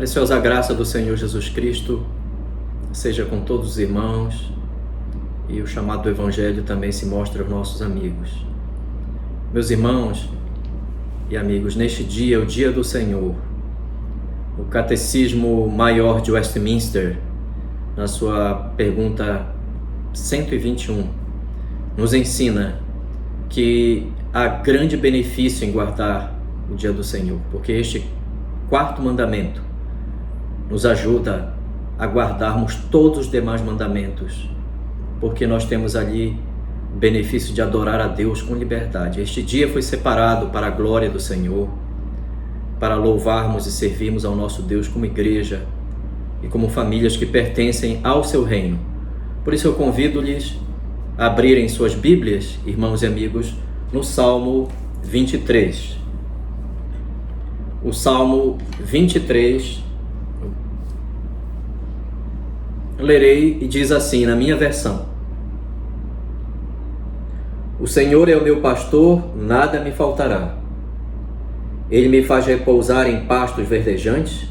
preciosa graça do Senhor Jesus Cristo seja com todos os irmãos, e o chamado do Evangelho também se mostre aos nossos amigos. Meus irmãos e amigos, neste dia, o dia do Senhor, o Catecismo Maior de Westminster, na sua pergunta 121, nos ensina que há grande benefício em guardar o dia do Senhor, porque este quarto mandamento nos ajuda a guardarmos todos os demais mandamentos, porque nós temos ali o benefício de adorar a Deus com liberdade. Este dia foi separado para a glória do Senhor, para louvarmos e servirmos ao nosso Deus como igreja e como famílias que pertencem ao seu reino. Por isso eu convido-lhes a abrirem suas Bíblias, irmãos e amigos, no Salmo 23. O Salmo 23, lerei e diz assim, na minha versão: O Senhor é o meu pastor, nada me faltará. Ele me faz repousar em pastos verdejantes,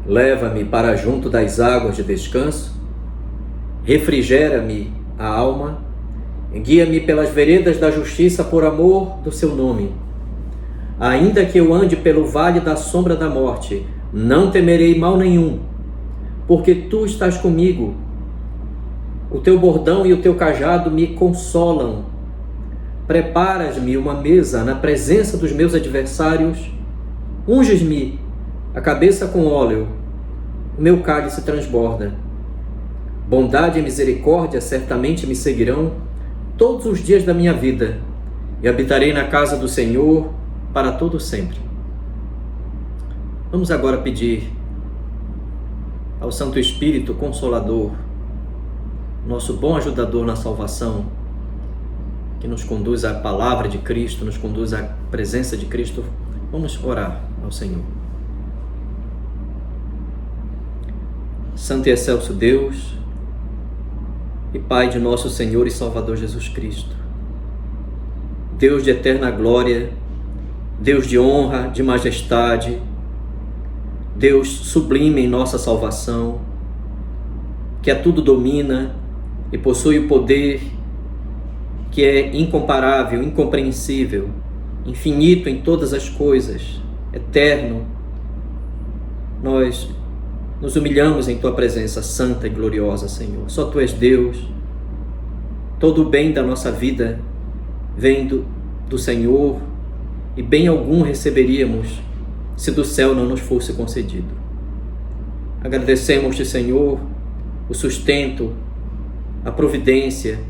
leva-me para junto das águas de descanso, refrigera-me a alma, guia-me pelas veredas da justiça por amor do seu nome. Ainda que eu ande pelo vale da sombra da morte, não temerei mal nenhum, porque tu estás comigo. O teu bordão e o teu cajado me consolam. Preparas-me uma mesa na presença dos meus adversários, unges-me a cabeça com óleo, o meu cálice transborda. Bondade e misericórdia certamente me seguirão todos os dias da minha vida, e habitarei na casa do Senhor para todo sempre. Vamos agora pedir ao Santo Espírito Consolador, nosso bom ajudador na salvação, que nos conduz à palavra de Cristo, nos conduz à presença de Cristo. Vamos orar ao Senhor. Santo e excelso Deus e Pai de nosso Senhor e Salvador Jesus Cristo, Deus de eterna glória, Deus de honra, de majestade, Deus sublime em nossa salvação, que a tudo domina e possui o poder que é incomparável, incompreensível, infinito em todas as coisas, eterno. Nós nos humilhamos em Tua presença santa e gloriosa, Senhor. Só Tu és Deus. Todo o bem da nossa vida vem do Senhor, e bem algum receberíamos se do céu não nos fosse concedido. Agradecemos-te, Senhor, o sustento, a providência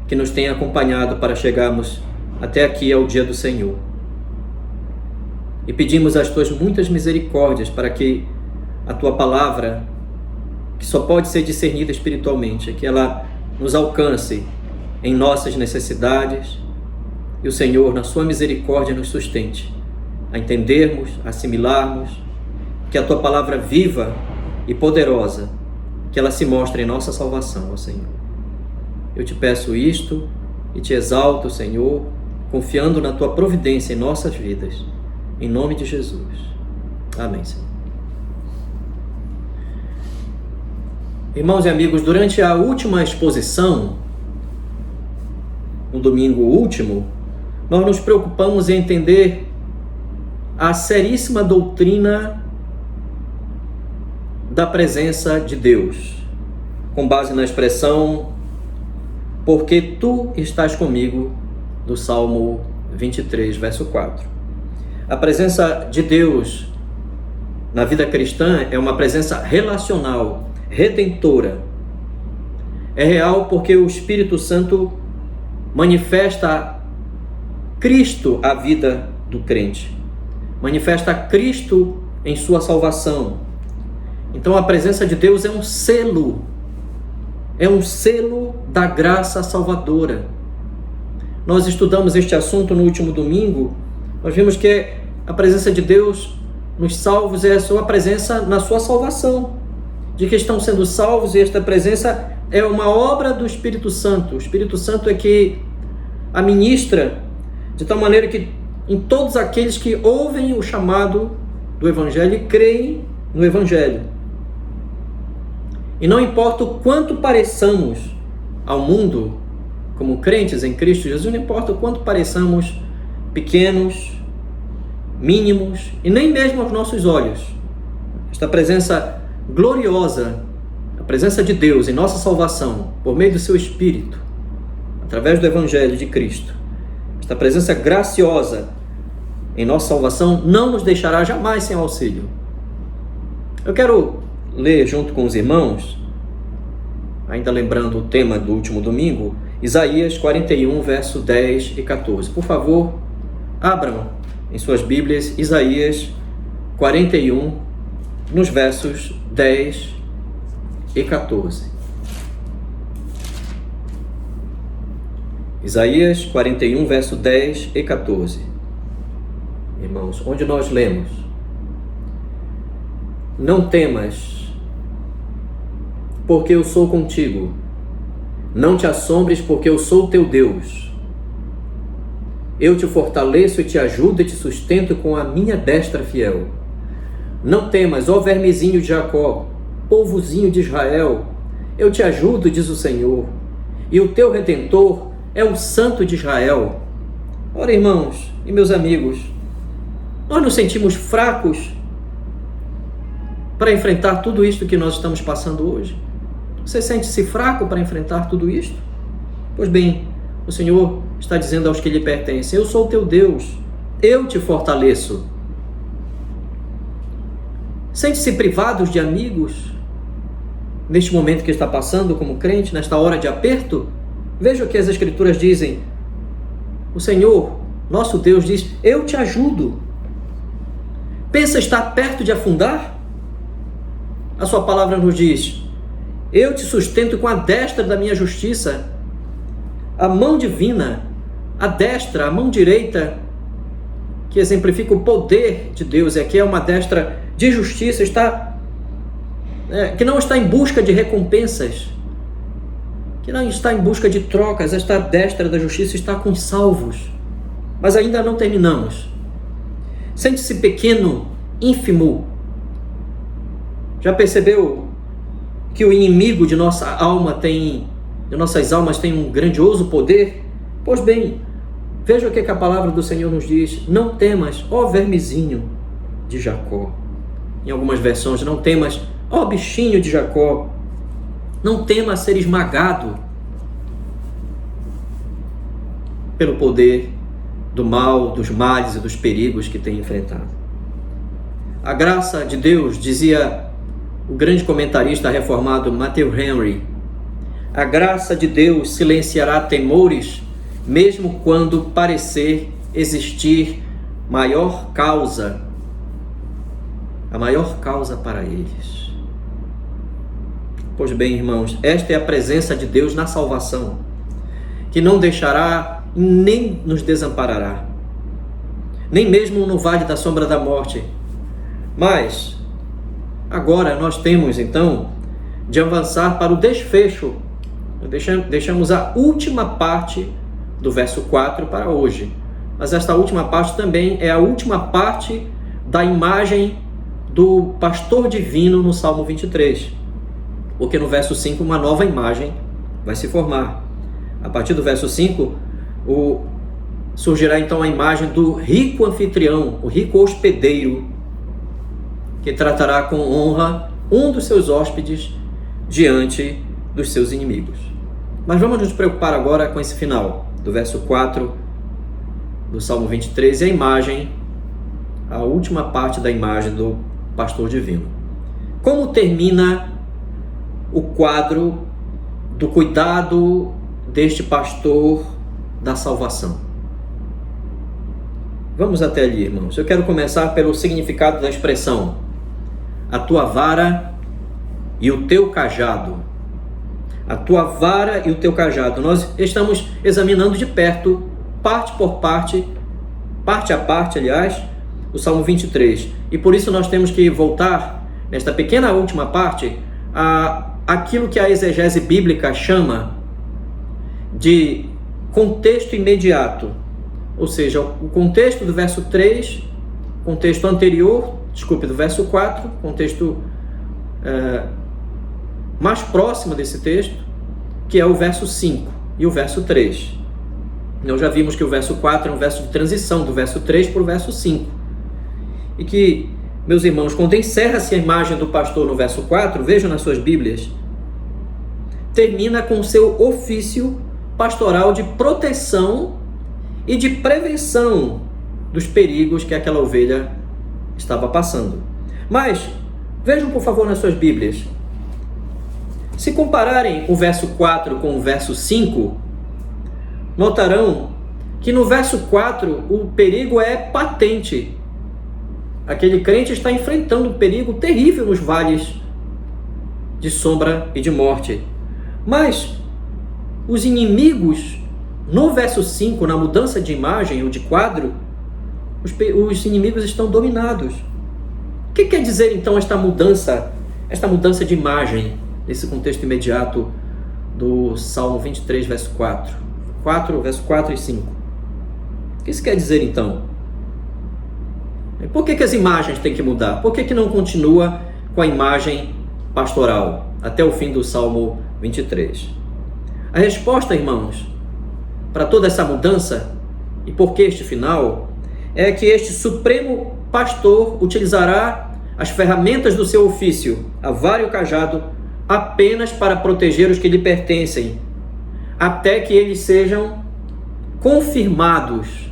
que nos tem acompanhado para chegarmos até aqui ao dia do Senhor. E pedimos as Tuas muitas misericórdias para que a Tua palavra, que só pode ser discernida espiritualmente, que ela nos alcance em nossas necessidades, e o Senhor, na Sua misericórdia, nos sustente a entendermos, a assimilarmos, que a Tua palavra viva e poderosa, que ela se mostre em nossa salvação, ó Senhor. Eu te peço isto e te exalto, Senhor, confiando na Tua providência em nossas vidas, em nome de Jesus. Amém, Senhor. Irmãos e amigos, durante a última exposição, no domingo último, nós nos preocupamos em entender a seríssima doutrina da presença de Deus, com base na expressão porque tu estás comigo, do Salmo 23, verso 4. A presença de Deus na vida cristã é uma presença relacional, redentora. É real porque o Espírito Santo manifesta Cristo à vida do crente, manifesta Cristo em sua salvação. Então a presença de Deus é um selo da graça salvadora. Nós estudamos este assunto no último domingo. Nós vimos que a presença de Deus nos salvos é a sua presença na sua salvação, de que estão sendo salvos, e esta presença é uma obra do Espírito Santo. O Espírito Santo é que a ministra de tal maneira que em todos aqueles que ouvem o chamado do Evangelho e creem no Evangelho. E não importa o quanto pareçamos ao mundo, como crentes em Cristo Jesus, não importa o quanto pareçamos pequenos, mínimos, e nem mesmo aos nossos olhos, esta presença gloriosa, a presença de Deus em nossa salvação, por meio do seu Espírito, através do Evangelho de Cristo, esta presença graciosa em nossa salvação não nos deixará jamais sem auxílio. Eu quero ler junto com os irmãos, ainda lembrando o tema do último domingo, Isaías 41, verso 10 e 14. Por favor, abram em suas Bíblias Isaías 41, nos versos 10 e 14. Isaías 41, verso 10 e 14. Irmãos, onde nós lemos: não temas, porque eu sou contigo. Não te assombres, porque eu sou teu Deus. Eu te fortaleço e te ajudo e te sustento com a minha destra fiel. Não temas, ó vermezinho de Jacó, povozinho de Israel. Eu te ajudo, diz o Senhor, e o teu Redentor é o Santo de Israel. Ora, irmãos e meus amigos, nós nos sentimos fracos para enfrentar tudo isto que nós estamos passando hoje. Você sente-se fraco para enfrentar tudo isto? Pois bem, o Senhor está dizendo aos que lhe pertencem: eu sou o teu Deus, eu te fortaleço. Sente-se privados de amigos neste momento que está passando como crente, nesta hora de aperto? Veja o que as Escrituras dizem. O Senhor, nosso Deus, diz: eu te ajudo. Pensa estar perto de afundar? A sua palavra nos diz: eu te sustento com a destra da minha justiça. A mão divina, a destra, a mão direita, que exemplifica o poder de Deus, e aqui é uma destra de justiça, que não está em busca de recompensas, que não está em busca de trocas. Esta destra da justiça está com os salvos. Mas ainda não terminamos. Sente-se pequeno, ínfimo. Já percebeu que o inimigo de nossas almas tem um grandioso poder? Pois bem, veja o que a palavra do Senhor nos diz: não temas, ó vermezinho de Jacó. Em algumas versões, não temas, ó bichinho de Jacó. Não temas ser esmagado pelo poder do mal, dos males e dos perigos que tem enfrentado. A graça de Deus, dizia o grande comentarista reformado Matthew Henry, a graça de Deus silenciará temores, mesmo quando parecer existir a maior causa para eles. Pois bem, irmãos, esta é a presença de Deus na salvação, que não deixará nem nos desamparará, nem mesmo no vale da sombra da morte. Mas agora nós temos então de avançar para o desfecho. Deixamos a última parte do verso 4 para hoje, mas esta última parte também é a última parte da imagem do pastor divino no Salmo 23, porque no verso 5 uma nova imagem vai se formar. A partir do verso 5 surgirá então a imagem do rico anfitrião, o rico hospedeiro, que tratará com honra um dos seus hóspedes diante dos seus inimigos. Mas vamos nos preocupar agora com esse final do verso 4 do Salmo 23 e a imagem, a última parte da imagem do pastor divino. Como termina o quadro do cuidado deste pastor da salvação? Vamos até ali, irmãos. Eu quero começar pelo significado da expressão: a tua vara e o teu cajado. A tua vara e o teu cajado. Nós estamos examinando de perto, parte por parte, parte a parte, aliás, o Salmo 23. E por isso nós temos que voltar, nesta pequena última parte, a aquilo que a exegese bíblica chama de contexto imediato. Ou seja, o contexto do verso 3, contexto anterior, do verso 4, contexto mais próximo desse texto, que é o verso 5 e o verso 3. Nós já vimos que o verso 4 é um verso de transição do verso 3 para o verso 5. E que, meus irmãos, quando encerra-se a imagem do pastor no verso 4, vejam nas suas Bíblias, termina com seu ofício pastoral de proteção e de prevenção dos perigos que aquela ovelha estava passando. Mas, vejam por favor nas suas Bíblias, se compararem o verso 4 com o verso 5, notarão que no verso 4 o perigo é patente. Aquele crente está enfrentando um perigo terrível nos vales de sombra e de morte. Mas os inimigos, no verso 5, na mudança de imagem ou de quadro, os inimigos estão dominados. O que quer dizer então esta mudança de imagem, nesse contexto imediato do Salmo 23, verso verso 4 e 5? O que isso quer dizer então? Por que as imagens têm que mudar? Por que não continua com a imagem pastoral até o fim do Salmo 23? A resposta, irmãos, para toda essa mudança, e por que este final, é que este supremo pastor utilizará as ferramentas do seu ofício, a vara e o cajado, apenas para proteger os que lhe pertencem, até que eles sejam confirmados,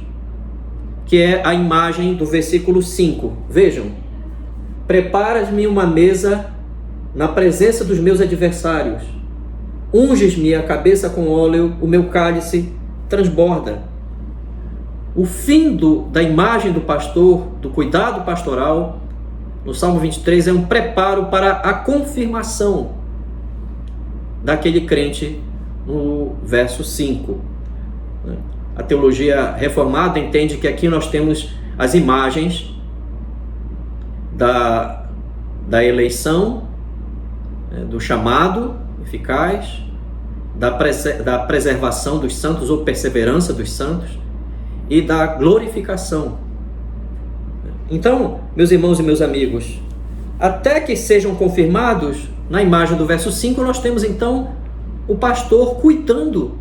que é a imagem do versículo 5. Vejam: preparas-me uma mesa na presença dos meus adversários, unges-me a cabeça com óleo, o meu cálice transborda. O fim da imagem do pastor, do cuidado pastoral, no Salmo 23, é um preparo para a confirmação daquele crente no verso 5. A teologia reformada entende que aqui nós temos as imagens da eleição, do chamado eficaz, da preservação dos santos ou perseverança dos santos e da glorificação. Então, meus irmãos e meus amigos, até que sejam confirmados, na imagem do verso 5, nós temos então o pastor cuidando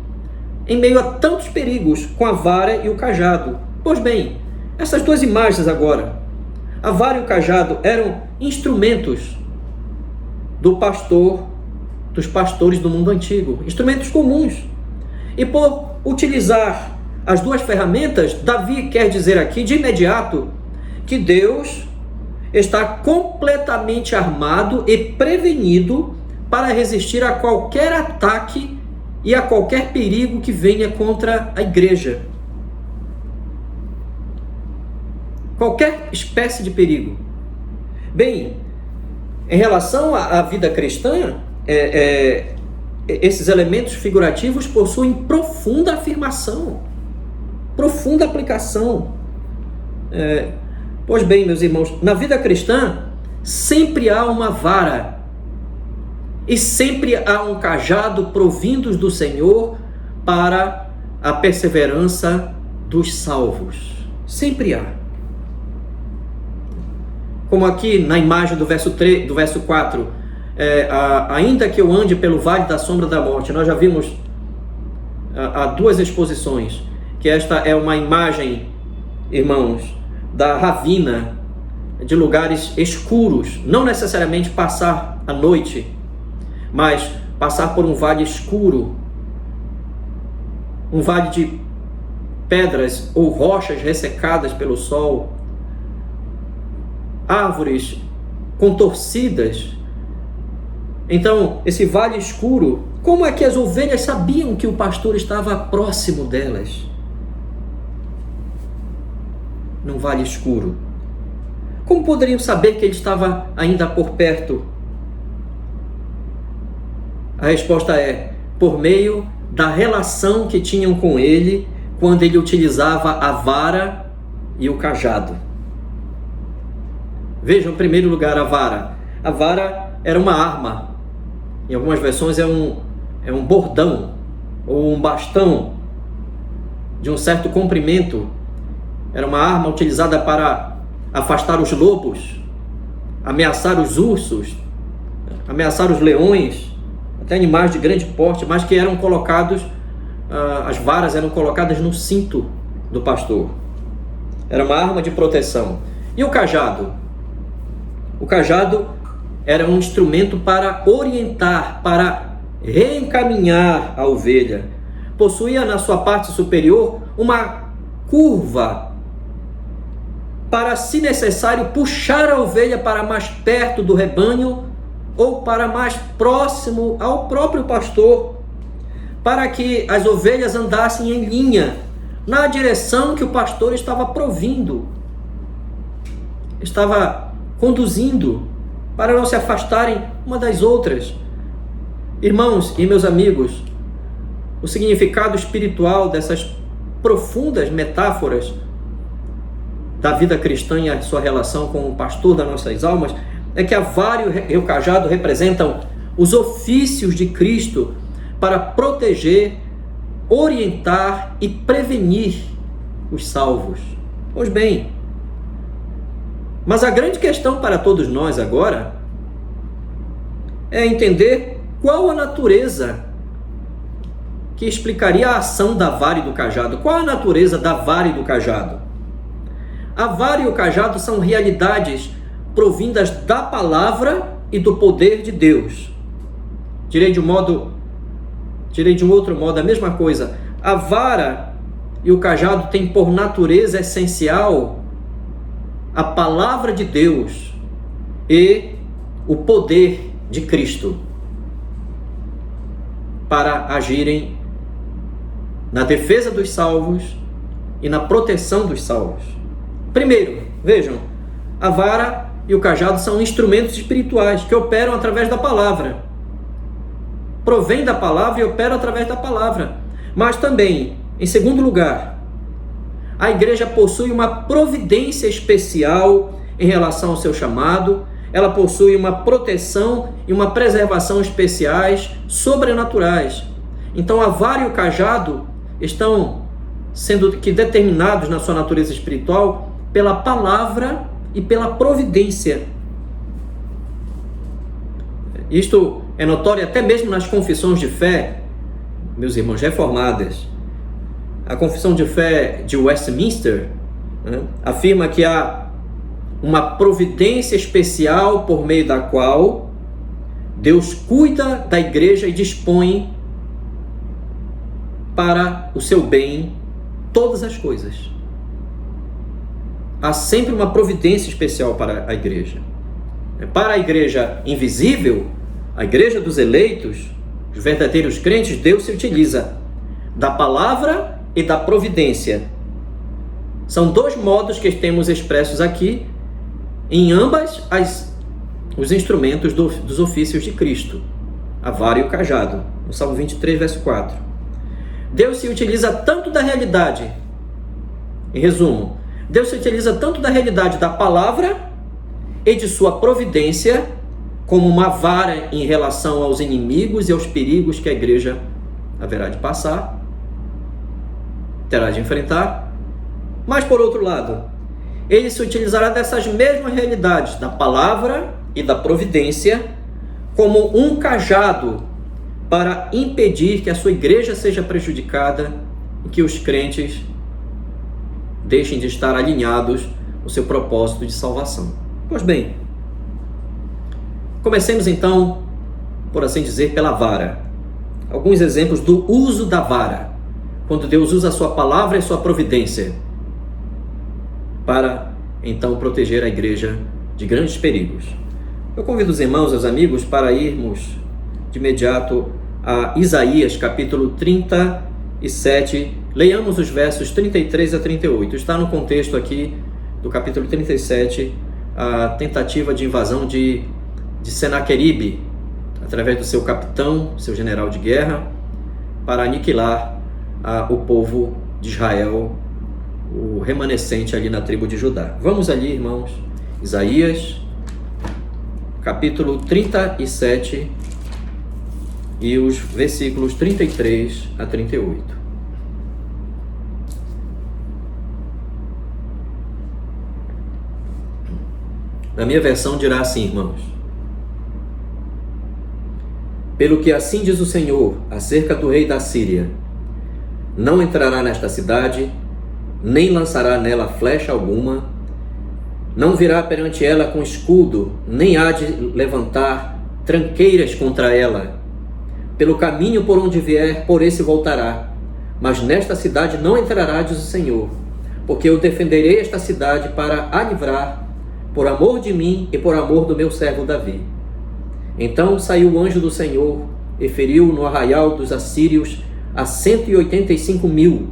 em meio a tantos perigos com a vara e o cajado. Pois bem, essas duas imagens agora, a vara e o cajado, eram instrumentos dos pastores do mundo antigo, instrumentos comuns. E por utilizar as duas ferramentas, Davi quer dizer aqui de imediato que Deus está completamente armado e prevenido para resistir a qualquer ataque e a qualquer perigo que venha contra a igreja. Qualquer espécie de perigo. Bem, em relação à vida cristã, esses elementos figurativos possuem profunda afirmação, profunda aplicação. Pois bem, meus irmãos, na vida cristã sempre há uma vara e sempre há um cajado provindos do Senhor para a perseverança dos salvos. Sempre há. Como aqui na imagem do verso 4, ainda que eu ande pelo vale da sombra da morte, nós já vimos há duas exposições, que esta é uma imagem, irmãos, da ravina, de lugares escuros, não necessariamente passar a noite, mas passar por um vale escuro, um vale de pedras ou rochas ressecadas pelo sol, árvores contorcidas. Então, esse vale escuro, como é que as ovelhas sabiam que o pastor estava próximo delas? Num vale escuro. Como poderiam saber que ele estava ainda por perto? A resposta é: por meio da relação que tinham com ele quando ele utilizava a vara e o cajado. Vejam, em primeiro lugar, a vara. A vara era uma arma. Em algumas versões é um bordão ou um bastão de um certo comprimento. Era uma arma utilizada para afastar os lobos ameaçar os ursos, ameaçar os leões, até animais de grande porte, mas que eram colocados, as varas eram colocadas no cinto do pastor. Era uma arma de proteção. E o cajado? O cajado era um instrumento para orientar, para reencaminhar a ovelha. Possuía na sua parte superior uma curva para, se necessário, puxar a ovelha para mais perto do rebanho ou para mais próximo ao próprio pastor, para que as ovelhas andassem em linha na direção que o pastor estava provindo, estava conduzindo, para não se afastarem uma das outras. Irmãos e meus amigos, o significado espiritual dessas profundas metáforas da vida cristã e a sua relação com o pastor das nossas almas é que a vara e o cajado representam os ofícios de Cristo para proteger, orientar e prevenir os salvos. Pois bem, mas a grande questão para todos nós agora é entender qual a natureza que explicaria a ação da vara e do cajado. Qual a natureza da vara e do cajado? A vara e o cajado são realidades provindas da palavra e do poder de Deus. Direi de um outro modo a mesma coisa. A vara e o cajado têm por natureza essencial a palavra de Deus e o poder de Cristo para agirem na defesa dos salvos e na proteção dos salvos. Primeiro, vejam, a vara e o cajado são instrumentos espirituais que operam através da palavra. Provém da palavra e operam através da palavra. Mas também, em segundo lugar, a igreja possui uma providência especial em relação ao seu chamado. Ela possui uma proteção e uma preservação especiais, sobrenaturais. Então a vara e o cajado estão sendo determinados na sua natureza espiritual pela palavra e pela providência. Isto é notório até mesmo nas confissões de fé, meus irmãos reformadas. A confissão de fé de Westminster, afirma que há uma providência especial por meio da qual Deus cuida da igreja e dispõe para o seu bem todas as coisas. Há sempre uma providência especial para a igreja. Para a igreja invisível, a igreja dos eleitos, os verdadeiros crentes, Deus se utiliza da palavra e da providência. São dois modos que temos expressos aqui em ambas os instrumentos dos ofícios de Cristo, a vara e o cajado, no Salmo 23, verso 4. Deus se utiliza tanto da realidade, em resumo, Deus se utiliza tanto da realidade da palavra e de sua providência como uma vara em relação aos inimigos e aos perigos que a igreja haverá de passar, terá de enfrentar. Mas, por outro lado, ele se utilizará dessas mesmas realidades, da palavra e da providência, como um cajado para impedir que a sua igreja seja prejudicada e que os crentes deixem de estar alinhados no seu propósito de salvação. Pois bem, comecemos então, por assim dizer, pela vara. Alguns exemplos do uso da vara, quando Deus usa a sua palavra e a sua providência para então proteger a igreja de grandes perigos. Eu convido os irmãos e os amigos para irmos de imediato a Isaías capítulo 37, leiamos os versos 33 a 38. Está no contexto aqui do capítulo 37, a tentativa de invasão de Senaqueribe, através do seu capitão, seu general de guerra, para aniquilar o povo de Israel, o remanescente ali na tribo de Judá. Vamos ali, irmãos, Isaías, capítulo 37, e os versículos 33 a 38. Na minha versão dirá assim, irmãos: pelo que assim diz o Senhor acerca do rei da Síria: não entrará nesta cidade, nem lançará nela flecha alguma, não virá perante ela com escudo, nem há de levantar tranqueiras contra ela. Pelo caminho por onde vier, por esse voltará. Mas nesta cidade não entrará, diz o Senhor, porque eu defenderei esta cidade para a livrar, por amor de mim e por amor do meu servo Davi. Então saiu o anjo do Senhor e feriu no arraial dos assírios a 185.000.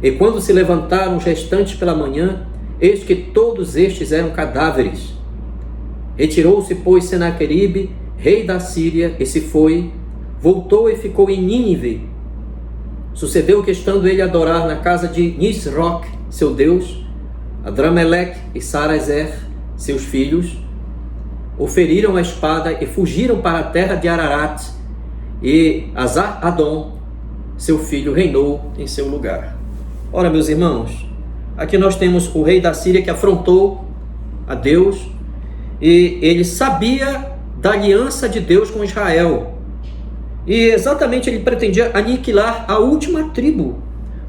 E quando se levantaram os restantes pela manhã, eis que todos estes eram cadáveres. Retirou-se, pois, Senaqueribe, rei da Síria, e se foi, voltou e ficou em Nínive. Sucedeu que, estando ele a adorar na casa de Nisroch, seu deus, Adrameleque e Sarezer, seus filhos, o feriram a espada e fugiram para a terra de Ararat, e Azar-Adom, seu filho, reinou em seu lugar. Ora, meus irmãos, aqui nós temos o rei da Síria que afrontou a Deus, e ele sabia da aliança de Deus com Israel. E exatamente ele pretendia aniquilar a última tribo,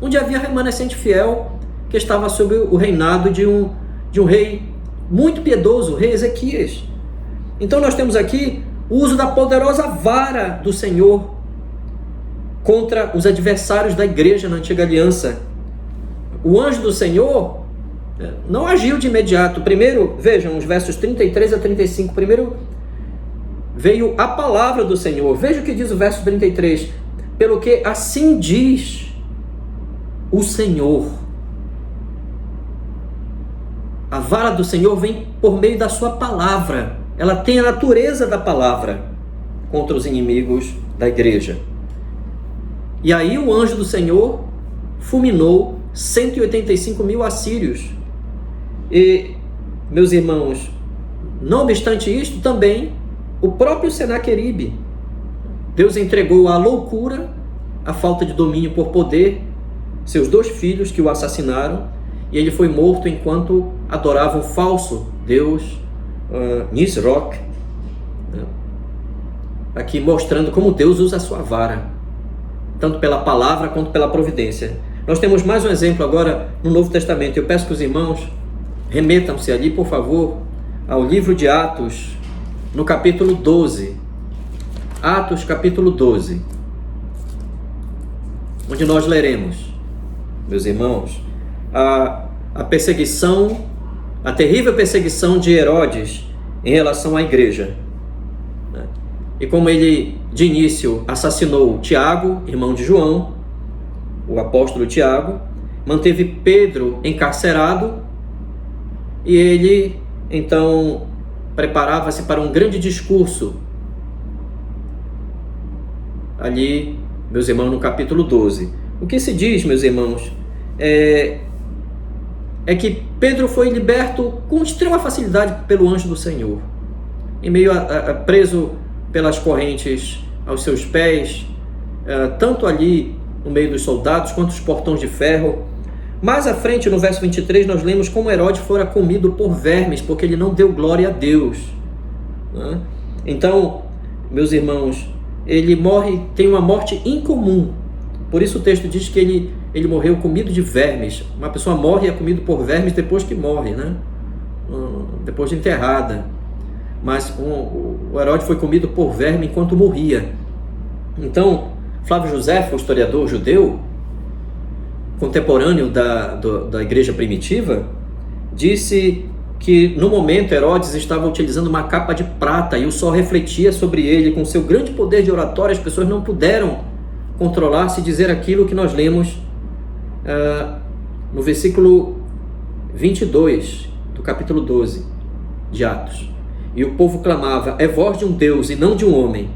onde havia remanescente fiel, que estava sob o reinado de um rei muito piedoso, o rei Ezequias. Então nós temos aqui o uso da poderosa vara do Senhor contra os adversários da igreja na antiga aliança. O anjo do Senhor não agiu de imediato. Primeiro, vejam os versos 33 a 35. Primeiro veio a palavra do Senhor. Veja o que diz o verso 33. Pelo que assim diz o Senhor. A vara do Senhor vem por meio da sua palavra. Ela tem a natureza da palavra contra os inimigos da igreja. E aí o anjo do Senhor fulminou 185.000 assírios. E, meus irmãos, não obstante isto, também o próprio Senaqueribe, Deus entregou à loucura, a falta de domínio por poder, seus 2 filhos que o assassinaram, e ele foi morto enquanto adorava um falso deus, Nisroch, aqui mostrando como Deus usa a sua vara, tanto pela palavra quanto pela providência. Nós temos mais um exemplo agora no Novo Testamento. Eu peço que os irmãos remetam-se ali, por favor, ao livro de Atos, no capítulo 12. Atos, capítulo 12, onde nós leremos, meus irmãos, a perseguição, a terrível perseguição de Herodes em relação à igreja. E como ele, de início, assassinou Tiago, irmão de João, o apóstolo Tiago, manteve Pedro encarcerado, e ele, então, preparava-se para um grande discurso. Ali, meus irmãos, no capítulo 12. O que se diz, meus irmãos, é que Pedro foi liberto com extrema facilidade pelo anjo do Senhor. Em meio preso pelas correntes aos seus pés, tanto ali no meio dos soldados, quanto os portões de ferro. Mais à frente, no verso 23, nós lemos como Herodes fora comido por vermes, porque ele não deu glória a Deus. Então, meus irmãos, ele morre, tem uma morte incomum. Por isso o texto diz que ele morreu comido de vermes. Uma pessoa morre e é comido por vermes depois que morre, depois de enterrada. Mas o Herodes foi comido por verme enquanto morria. Então, Flávio Josefo, o historiador judeu, contemporâneo da igreja primitiva, disse que no momento Herodes estava utilizando uma capa de prata e o sol refletia sobre ele. Com seu grande poder de oratória, as pessoas não puderam controlar-se e dizer aquilo que nós lemos no versículo 22 do capítulo 12 de Atos. E o povo clamava: é voz de um Deus e não de um homem.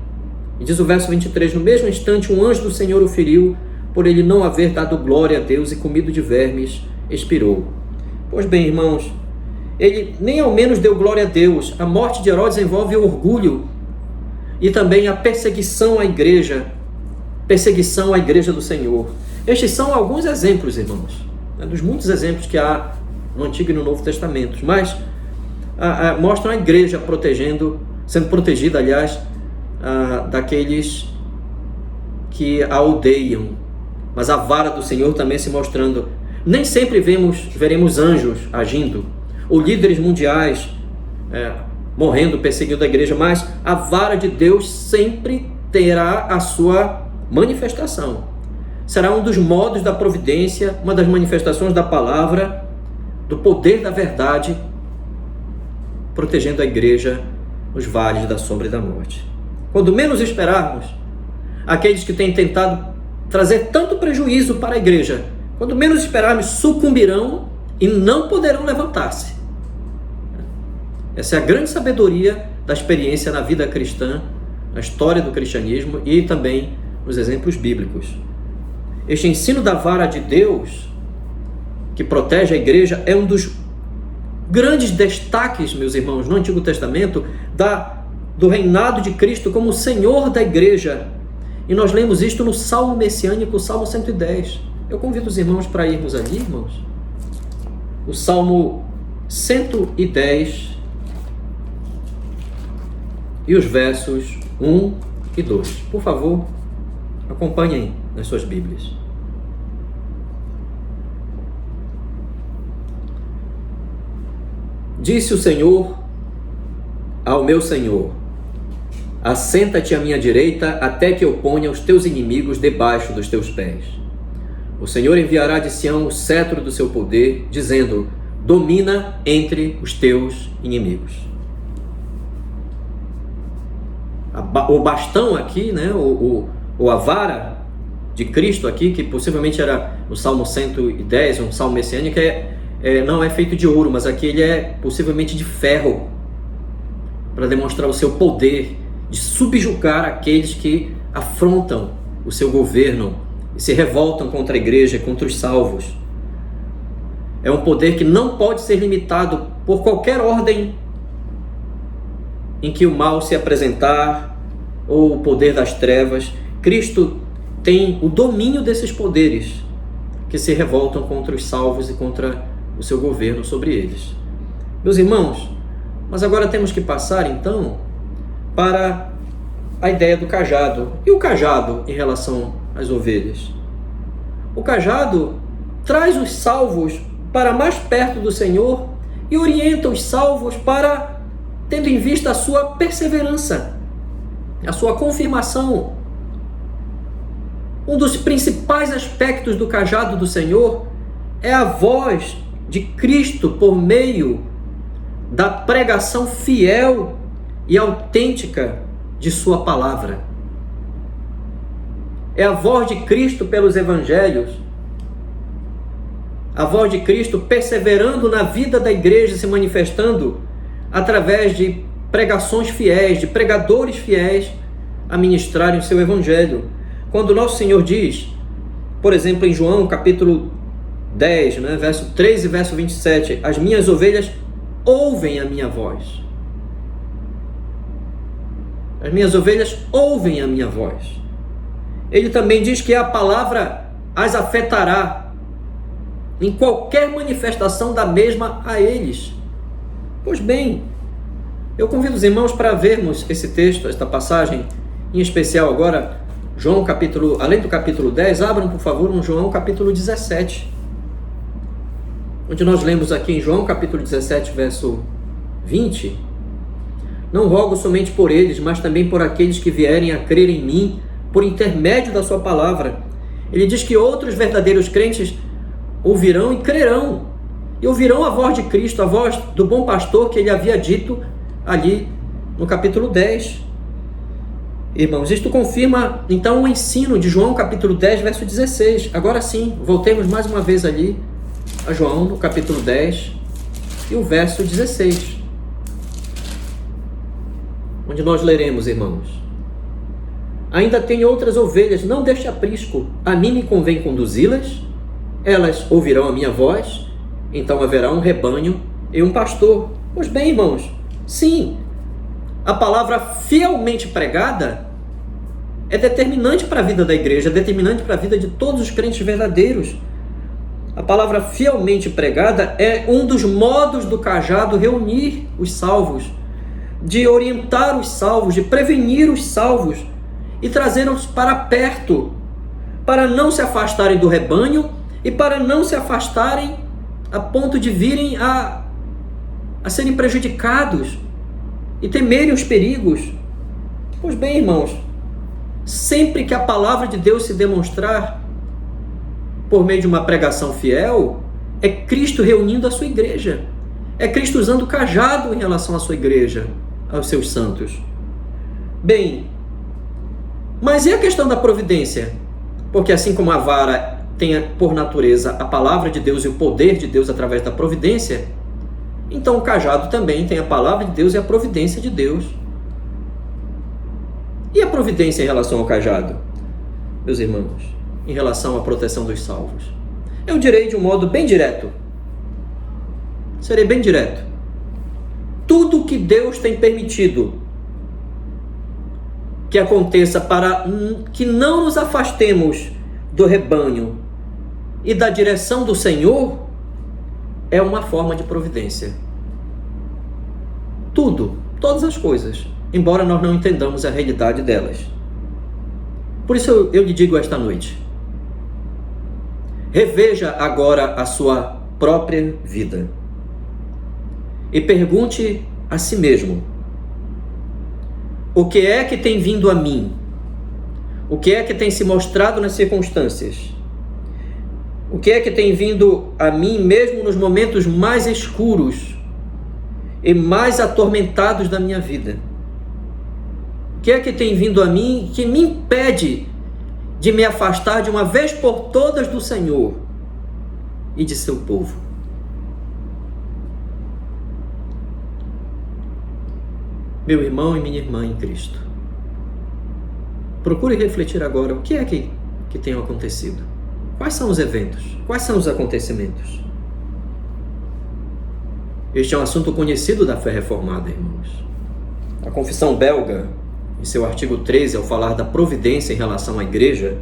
E diz o verso 23, no mesmo instante um anjo do Senhor o feriu, por ele não haver dado glória a Deus, e comido de vermes expirou. Pois bem, irmãos, ele nem ao menos deu glória a Deus. A morte de Herodes envolve o orgulho e também a perseguição à igreja do Senhor. Estes são alguns exemplos, irmãos, dos muitos exemplos que há no Antigo e no Novo Testamento. Mas mostram a igreja sendo protegida, aliás, daqueles que a odeiam. Mas a vara do Senhor também se mostrando. Nem sempre veremos anjos agindo, ou líderes mundiais morrendo, perseguindo a igreja, mas a vara de Deus sempre terá a sua manifestação. Será um dos modos da providência, uma das manifestações da palavra, do poder da verdade, protegendo a igreja nos vales da sombra e da morte. Quando menos esperarmos, aqueles que têm tentado trazer tanto prejuízo para a igreja, quando menos esperarmos, sucumbirão e não poderão levantar-se. Essa é a grande sabedoria da experiência na vida cristã, na história do cristianismo e também nos exemplos bíblicos. Este ensino da vara de Deus, que protege a igreja, é um dos grandes destaques, meus irmãos, no Antigo Testamento, do reinado de Cristo como Senhor da igreja. E nós lemos isto no Salmo Messiânico, o Salmo 110. Eu convido os irmãos para irmos ali, irmãos. O Salmo 110 e os versos 1 e 2. Por favor, acompanhem nas suas Bíblias. Disse o Senhor ao meu Senhor: assenta-te à minha direita, até que eu ponha os teus inimigos debaixo dos teus pés. O Senhor enviará de Sião o cetro do seu poder, dizendo: domina entre os teus inimigos. O bastão aqui, né, ou a vara de Cristo aqui, que possivelmente era no Salmo 110, um salmo messiânico, não é feito de ouro, mas aqui ele é possivelmente de ferro, para demonstrar o seu poder de subjugar aqueles que afrontam o seu governo e se revoltam contra a igreja, contra os salvos. É um poder que não pode ser limitado por qualquer ordem em que o mal se apresentar, ou o poder das trevas. Cristo tem o domínio desses poderes que se revoltam contra os salvos e contra o seu governo sobre eles. Meus irmãos, mas agora temos que passar então para a ideia do cajado. E o cajado em relação às ovelhas? O cajado traz os salvos para mais perto do Senhor e orienta os salvos para, tendo em vista a sua perseverança, a sua confirmação. Um dos principais aspectos do cajado do Senhor é a voz de Cristo por meio da pregação fiel e autêntica de sua palavra. É a voz de Cristo pelos evangelhos, a voz de Cristo perseverando na vida da igreja, se manifestando através de pregações fiéis, de pregadores fiéis a ministrarem o seu evangelho. Quando nosso Senhor diz, por exemplo, em João capítulo 10, verso 3 e verso 27, as minhas ovelhas ouvem a minha voz. As minhas ovelhas ouvem a minha voz. Ele também diz que a palavra as afetará em qualquer manifestação da mesma a eles. Pois bem, eu convido os irmãos para vermos esse texto, esta passagem, em especial agora, João capítulo, além do capítulo 10, abram por favor um João capítulo 17, onde nós lemos aqui em João capítulo 17, verso 20, não rogo somente por eles, mas também por aqueles que vierem a crer em mim, por intermédio da sua palavra. Ele diz que outros verdadeiros crentes ouvirão e crerão, e ouvirão a voz de Cristo, a voz do bom pastor que ele havia dito ali no capítulo 10. Irmãos, isto confirma então o ensino de João capítulo 10, verso 16. Agora sim, voltemos mais uma vez ali a João no capítulo 10 e o verso 16, onde nós leremos, irmãos: ainda tem outras ovelhas, não deste aprisco, a mim me convém conduzi-las, elas ouvirão a minha voz, então haverá um rebanho e um pastor. Pois bem, irmãos, sim, a palavra fielmente pregada é determinante para a vida da igreja, é determinante para a vida de todos os crentes verdadeiros. A palavra fielmente pregada é um dos modos do cajado reunir os salvos, de orientar os salvos, de prevenir os salvos e trazê-los para perto, para não se afastarem do rebanho e para não se afastarem a ponto de virem a serem prejudicados e temerem os perigos. Pois bem, irmãos, sempre que a palavra de Deus se demonstrar por meio de uma pregação fiel, é Cristo reunindo a sua igreja. É Cristo usando o cajado em relação à sua igreja, aos seus santos. Bem, mas e a questão da providência? Porque assim como a vara tem por natureza a palavra de Deus e o poder de Deus através da providência, então o cajado também tem a palavra de Deus e a providência de Deus. E a providência em relação ao cajado, meus irmãos, em relação à proteção dos salvos? Eu direi de um modo bem direto. Serei bem direto. Tudo que Deus tem permitido que aconteça para que não nos afastemos do rebanho e da direção do Senhor é uma forma de providência. Tudo, todas as coisas, embora nós não entendamos a realidade delas. Por isso eu lhe digo esta noite: reveja agora a sua própria vida e pergunte a si mesmo: o que é que tem vindo a mim? O que é que tem se mostrado nas circunstâncias? O que é que tem vindo a mim mesmo nos momentos mais escuros e mais atormentados da minha vida? O que é que tem vindo a mim que me impede de me afastar de uma vez por todas do Senhor e de seu povo? Meu irmão e minha irmã em Cristo, procure refletir agora o que é que tem acontecido. Quais são os eventos? Quais são os acontecimentos? Este é um assunto conhecido da fé reformada, irmãos. A Confissão Belga, em seu artigo 13, ao falar da providência em relação à igreja,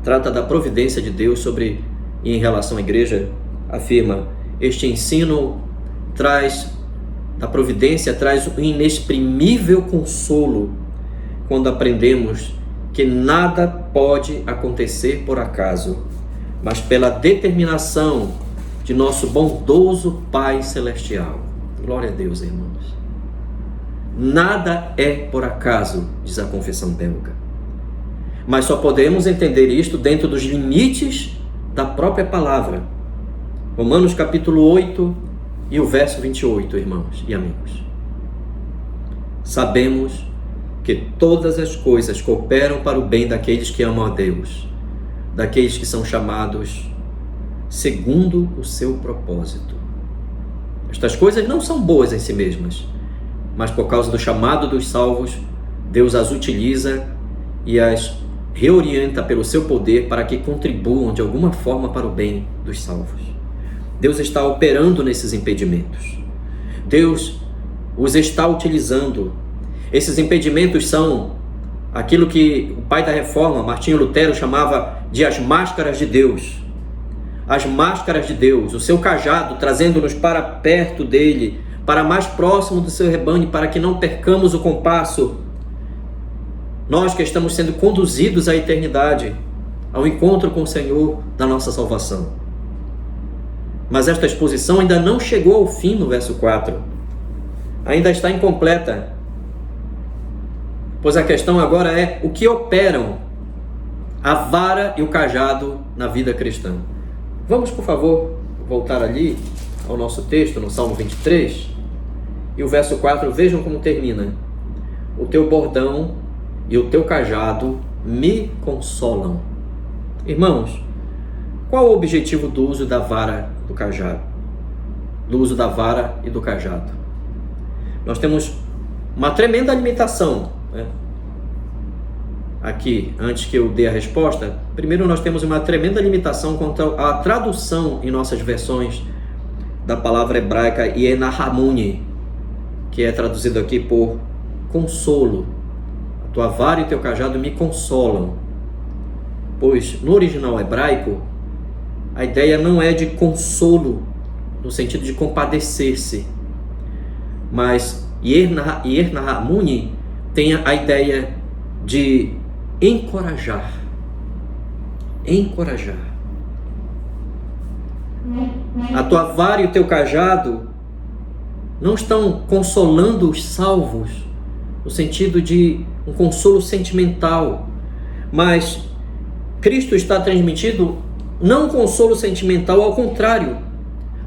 trata da providência de Deus sobre e em relação à igreja, afirma: este ensino da providência traz um inexprimível consolo quando aprendemos que nada pode acontecer por acaso, mas pela determinação de nosso bondoso Pai Celestial. Glória a Deus, irmãos. Nada é por acaso, diz a Confissão Belga. Mas só podemos entender isto dentro dos limites da própria palavra. Romanos capítulo 8 e o verso 28, irmãos e amigos. Sabemos que todas as coisas cooperam para o bem daqueles que amam a Deus, daqueles que são chamados segundo o seu propósito. Estas coisas não são boas em si mesmas, mas por causa do chamado dos salvos, Deus as utiliza e as reorienta pelo seu poder para que contribuam de alguma forma para o bem dos salvos. Deus está operando nesses impedimentos. Deus os está utilizando. Esses impedimentos são aquilo que o pai da reforma, Martinho Lutero, chamava de as máscaras de Deus. As máscaras de Deus, o seu cajado trazendo-nos para perto dele, para mais próximo do seu rebanho, para que não percamos o compasso. Nós que estamos sendo conduzidos à eternidade, ao encontro com o Senhor da nossa salvação. Mas esta exposição ainda não chegou ao fim no verso 4. Ainda está incompleta. Pois a questão agora é o que operam a vara e o cajado na vida cristã. Vamos, por favor, voltar ali ao nosso texto, no Salmo 23, e o verso 4, vejam como termina. O teu bordão e o teu cajado me consolam. Irmãos, qual o objetivo do uso da vara e do cajado? Do uso da vara e do cajado? Nós temos uma tremenda limitação, né? Aqui, antes que eu dê a resposta, primeiro nós temos uma tremenda limitação quanto à tradução em nossas versões da palavra hebraica Yenahamuni, que é traduzido aqui por consolo. A tua vara e teu cajado me consolam. Pois no original hebraico, a ideia não é de consolo, no sentido de compadecer-se, mas Yernamuni tem a ideia de encorajar. Encorajar. A tua vara e o teu cajado não estão consolando os salvos, no sentido de um consolo sentimental, mas Cristo está transmitindo não um consolo sentimental, ao contrário,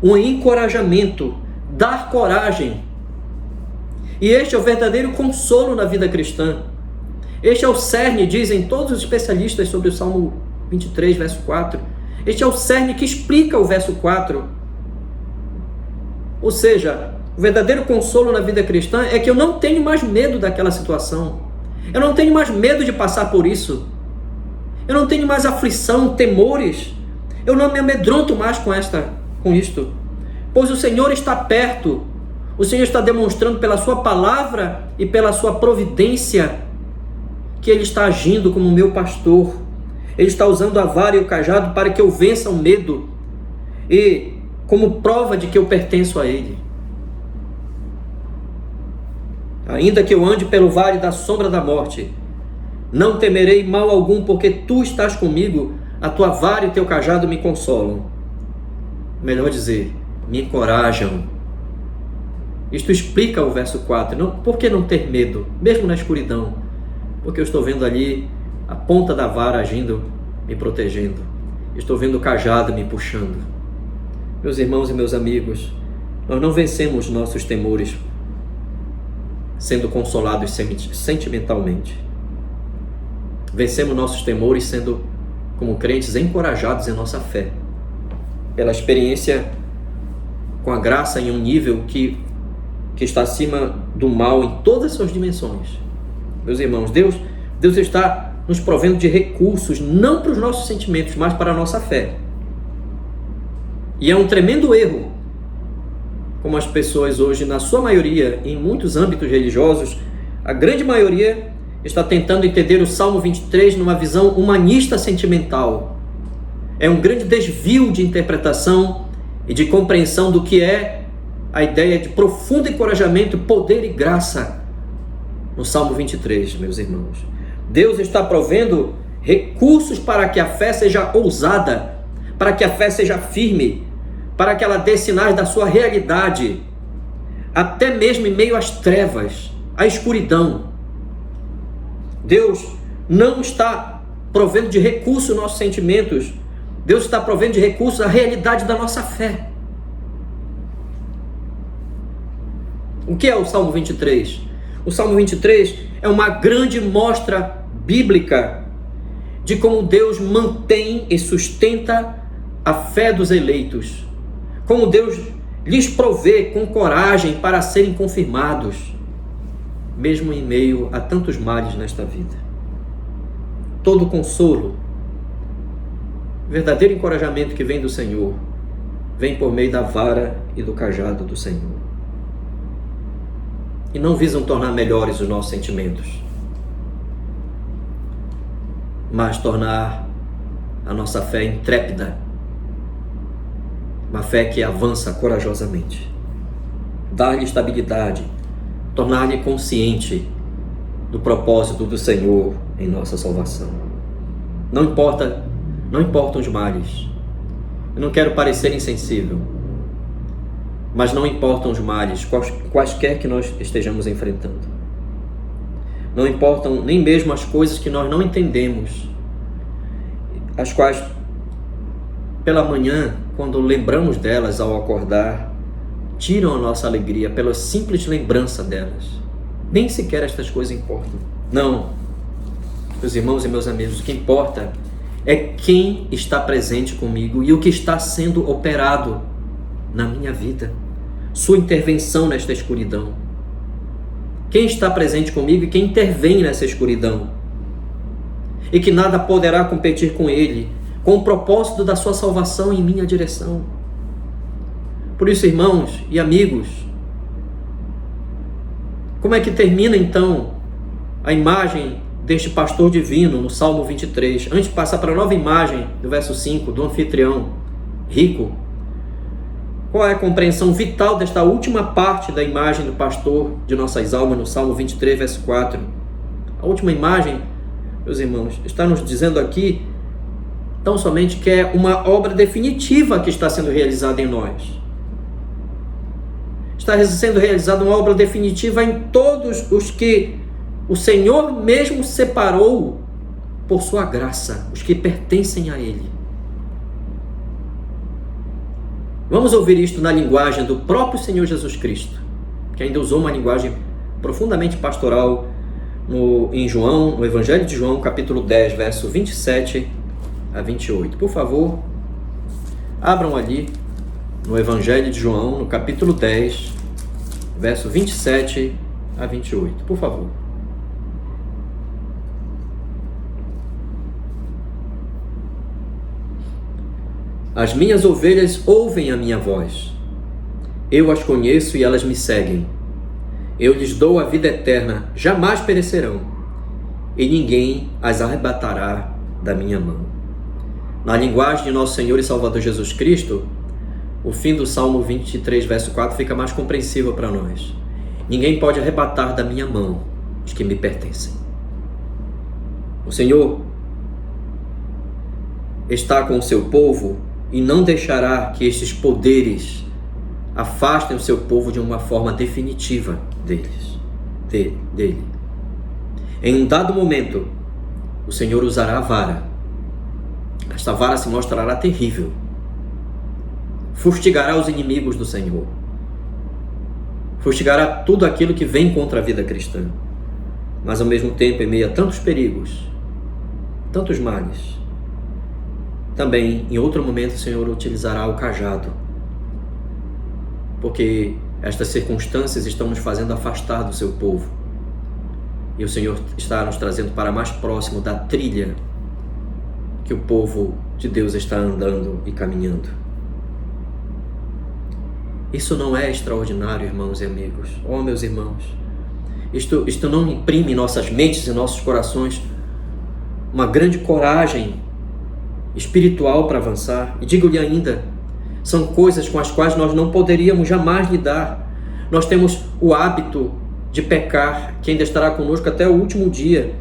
um encorajamento, dar coragem. E este é o verdadeiro consolo na vida cristã. Este é o cerne, dizem todos os especialistas sobre o Salmo 23, verso 4. Este é o cerne que explica o verso 4. Ou seja, o verdadeiro consolo na vida cristã é que eu não tenho mais medo daquela situação. Eu não tenho mais medo de passar por isso. Eu não tenho mais aflição, temores. Eu não me amedronto mais com isto. Pois o Senhor está perto. O Senhor está demonstrando pela sua palavra e pela sua providência que Ele está agindo como meu pastor. Ele está usando a vara e o cajado para que eu vença o medo e como prova de que eu pertenço a Ele. Ainda que eu ande pelo vale da sombra da morte, não temerei mal algum, porque Tu estás comigo, a Tua vara e o Teu cajado me consolam. Melhor dizer, me encorajam. Isto explica o verso 4. Não, por que não ter medo, mesmo na escuridão? Porque eu estou vendo ali a ponta da vara agindo, me protegendo. Estou vendo o cajado me puxando. Meus irmãos e meus amigos, nós não vencemos nossos temores sendo consolados sentimentalmente. Vencemos nossos temores sendo, como crentes, encorajados em nossa fé, pela experiência com a graça em um nível que está acima do mal em todas as suas dimensões. Meus irmãos, Deus está nos provendo de recursos, não para os nossos sentimentos, mas para a nossa fé. E é um tremendo erro, como as pessoas hoje, na sua maioria, em muitos âmbitos religiosos, a grande maioria está tentando entender o Salmo 23 numa visão humanista sentimental. É um grande desvio de interpretação e de compreensão do que é a ideia de profundo encorajamento, poder e graça no Salmo 23, meus irmãos. Deus está provendo recursos para que a fé seja ousada, para que a fé seja firme, para que ela dê sinais da sua realidade, até mesmo em meio às trevas, à escuridão. Deus não está provendo de recursos os nossos sentimentos, Deus está provendo de recursos a realidade da nossa fé. O que é o Salmo 23? O Salmo 23 é uma grande mostra bíblica de como Deus mantém e sustenta a fé dos eleitos, como Deus lhes provê com coragem para serem confirmados, mesmo em meio a tantos males nesta vida. Todo consolo, verdadeiro encorajamento que vem do Senhor, vem por meio da vara e do cajado do Senhor. E não visam tornar melhores os nossos sentimentos, mas tornar a nossa fé intrépida, uma fé que avança corajosamente, dar-lhe estabilidade, tornar-lhe consciente do propósito do Senhor em nossa salvação. Não importam os males. Eu não quero parecer insensível, mas não importam os males, quaisquer que nós estejamos enfrentando. Não importam nem mesmo as coisas que nós não entendemos, as quais, pela manhã, quando lembramos delas ao acordar, tiram a nossa alegria pela simples lembrança delas. Nem sequer estas coisas importam. Não, meus irmãos e meus amigos, o que importa é quem está presente comigo e o que está sendo operado na minha vida. Sua intervenção nesta escuridão. Quem está presente comigo e quem intervém nessa escuridão. E que nada poderá competir com Ele, com o propósito da sua salvação em minha direção. Por isso, irmãos e amigos, como é que termina então a imagem deste pastor divino no Salmo 23? Antes de passar para a nova imagem do verso 5, do anfitrião, rico. Qual é a compreensão vital desta última parte da imagem do pastor de nossas almas no Salmo 23, verso 4? A última imagem, meus irmãos, está nos dizendo aqui tão somente que é uma obra definitiva que está sendo realizada em nós. Está sendo realizada uma obra definitiva em todos os que o Senhor mesmo separou por sua graça, os que pertencem a Ele. Vamos ouvir isto na linguagem do próprio Senhor Jesus Cristo, que ainda usou uma linguagem profundamente pastoral em João, no Evangelho de João, capítulo 10, verso 27 a 28. Por favor, abram ali no Evangelho de João, no capítulo 10, verso 27 a 28. Por favor. As minhas ovelhas ouvem a minha voz. Eu as conheço e elas me seguem. Eu lhes dou a vida eterna, jamais perecerão, e ninguém as arrebatará da minha mão. Na linguagem de nosso Senhor e Salvador Jesus Cristo, o fim do Salmo 23, verso 4 fica mais compreensível para nós. Ninguém pode arrebatar da minha mão os que me pertencem. O Senhor está com o seu povo e não deixará que estes poderes afastem o seu povo de uma forma definitiva dele. Em um dado momento, o Senhor usará a vara. Esta vara se mostrará terrível. Fustigará os inimigos do Senhor. Fustigará tudo aquilo que vem contra a vida cristã. Mas ao mesmo tempo, em meio a tantos perigos, tantos males, também, em outro momento, o Senhor utilizará o cajado, porque estas circunstâncias estão nos fazendo afastar do seu povo, e o Senhor está nos trazendo para mais próximo da trilha que o povo de Deus está andando e caminhando. Isso não é extraordinário, irmãos e amigos? Oh, meus irmãos, isto não imprime em nossas mentes e nossos corações uma grande coragem espiritual para avançar? E digo-lhe ainda, são coisas com as quais nós não poderíamos jamais lidar. Nós temos o hábito de pecar, que ainda estará conosco até o último dia.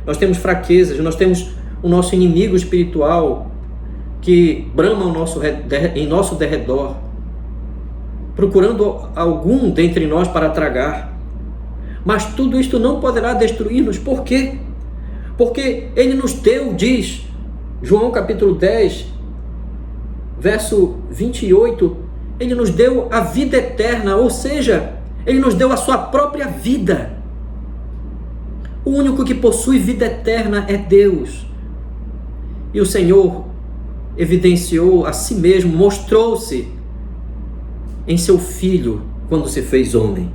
Nós temos fraquezas, nós temos o nosso inimigo espiritual que brama em nosso derredor, procurando algum dentre nós para tragar. Mas tudo isto não poderá destruir-nos. Por quê? Porque Ele nos deu, diz João capítulo 10, verso 28, Ele nos deu a vida eterna, ou seja, Ele nos deu a sua própria vida. O único que possui vida eterna é Deus. E o Senhor evidenciou a si mesmo, mostrou-se em seu Filho quando se fez homem.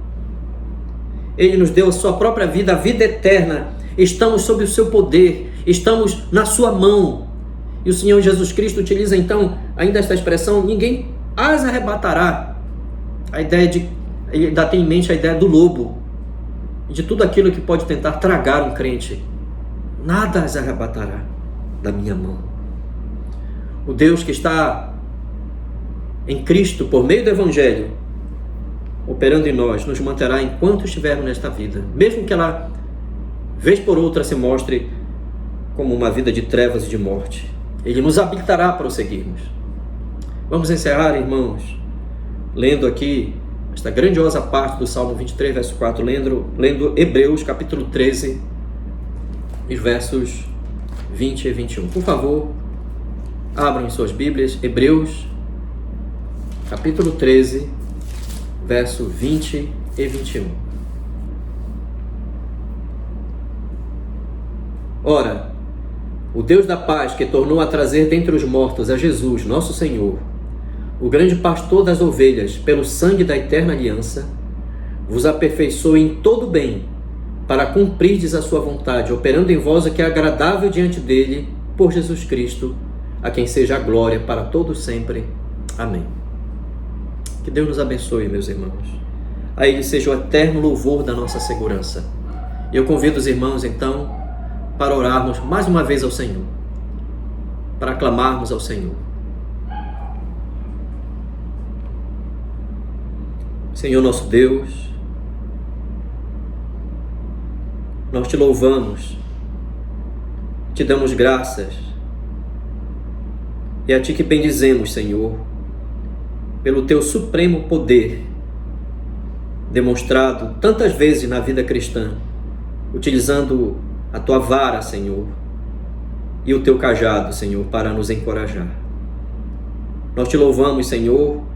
Ele nos deu a sua própria vida, a vida eterna. Estamos sob o seu poder, estamos na sua mão. E o Senhor Jesus Cristo utiliza então ainda esta expressão: ninguém as arrebatará. A ideia de, ele ainda tem em mente a ideia do lobo, de tudo aquilo que pode tentar tragar um crente. Nada as arrebatará da minha mão. O Deus que está em Cristo, por meio do Evangelho, operando em nós, nos manterá enquanto estivermos nesta vida, mesmo que ela, vez por outra, se mostre como uma vida de trevas e de morte. Ele nos habilitará a prosseguirmos. Vamos encerrar, irmãos, lendo aqui esta grandiosa parte do Salmo 23, verso 4, lendo Hebreus, capítulo 13, os versos 20 e 21. Por favor, abram em suas Bíblias, Hebreus, capítulo 13, verso 20 e 21. Ora, o Deus da paz, que tornou a trazer dentre os mortos a Jesus, nosso Senhor, o grande pastor das ovelhas, pelo sangue da eterna aliança, vos aperfeiçoe em todo bem, para cumprirdes a sua vontade, operando em vós o que é agradável diante dele, por Jesus Cristo, a quem seja a glória para todos sempre. Amém. Que Deus nos abençoe, meus irmãos. A Ele seja o eterno louvor da nossa segurança. Eu convido os irmãos, então, para orarmos mais uma vez ao Senhor, para clamarmos ao Senhor. Senhor nosso Deus, nós te louvamos, te damos graças, e a ti que bendizemos, Senhor, pelo teu supremo poder, demonstrado tantas vezes na vida cristã, utilizando a tua vara, Senhor, e o teu cajado, Senhor, para nos encorajar. Nós te louvamos, Senhor,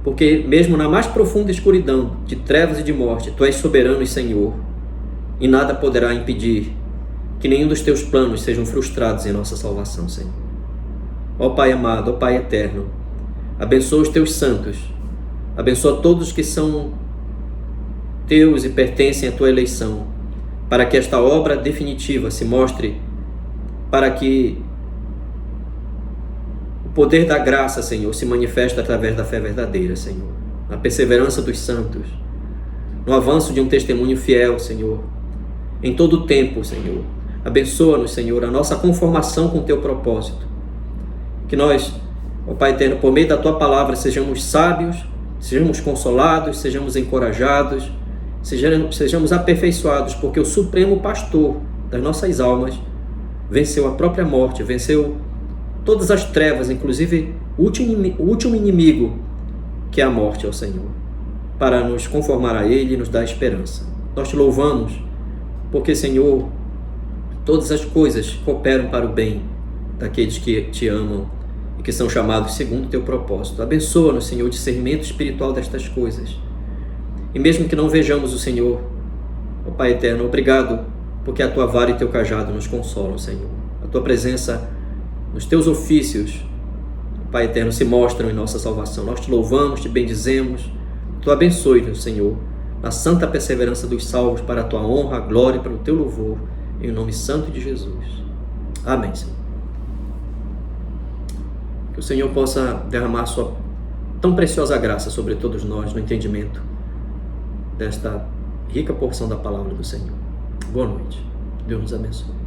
porque mesmo na mais profunda escuridão de trevas e de morte, tu és soberano, Senhor, e nada poderá impedir que nenhum dos teus planos sejam frustrados em nossa salvação, Senhor. Ó Pai amado, ó Pai eterno, abençoa os teus santos, abençoa todos que são teus e pertencem à tua eleição, para que esta obra definitiva se mostre, para que o poder da graça, Senhor, se manifeste através da fé verdadeira, Senhor, na perseverança dos santos, no avanço de um testemunho fiel, Senhor, em todo o tempo, Senhor. Abençoa-nos, Senhor, a nossa conformação com o teu propósito. Que nós, ó Pai eterno, por meio da tua palavra, sejamos sábios, sejamos consolados, sejamos encorajados, sejamos aperfeiçoados, porque o supremo pastor das nossas almas venceu a própria morte, venceu todas as trevas, inclusive o último inimigo, que é a morte, ó Senhor, para nos conformar a Ele e nos dar esperança. Nós te louvamos, porque, Senhor, todas as coisas cooperam para o bem daqueles que te amam e que são chamados segundo o teu propósito. Abençoa-nos, Senhor, o discernimento espiritual destas coisas. E mesmo que não vejamos o Senhor, ó Pai eterno, obrigado, porque a tua vara e teu cajado nos consolam, Senhor. A tua presença nos teus ofícios, Pai eterno, se mostram em nossa salvação. Nós te louvamos, te bendizemos. Tu abençoe-nos, Senhor, na santa perseverança dos salvos, para a tua honra, glória e para o teu louvor, em nome santo de Jesus. Amém, Senhor. Que o Senhor possa derramar sua tão preciosa graça sobre todos nós no entendimento desta rica porção da palavra do Senhor. Boa noite. Deus nos abençoe.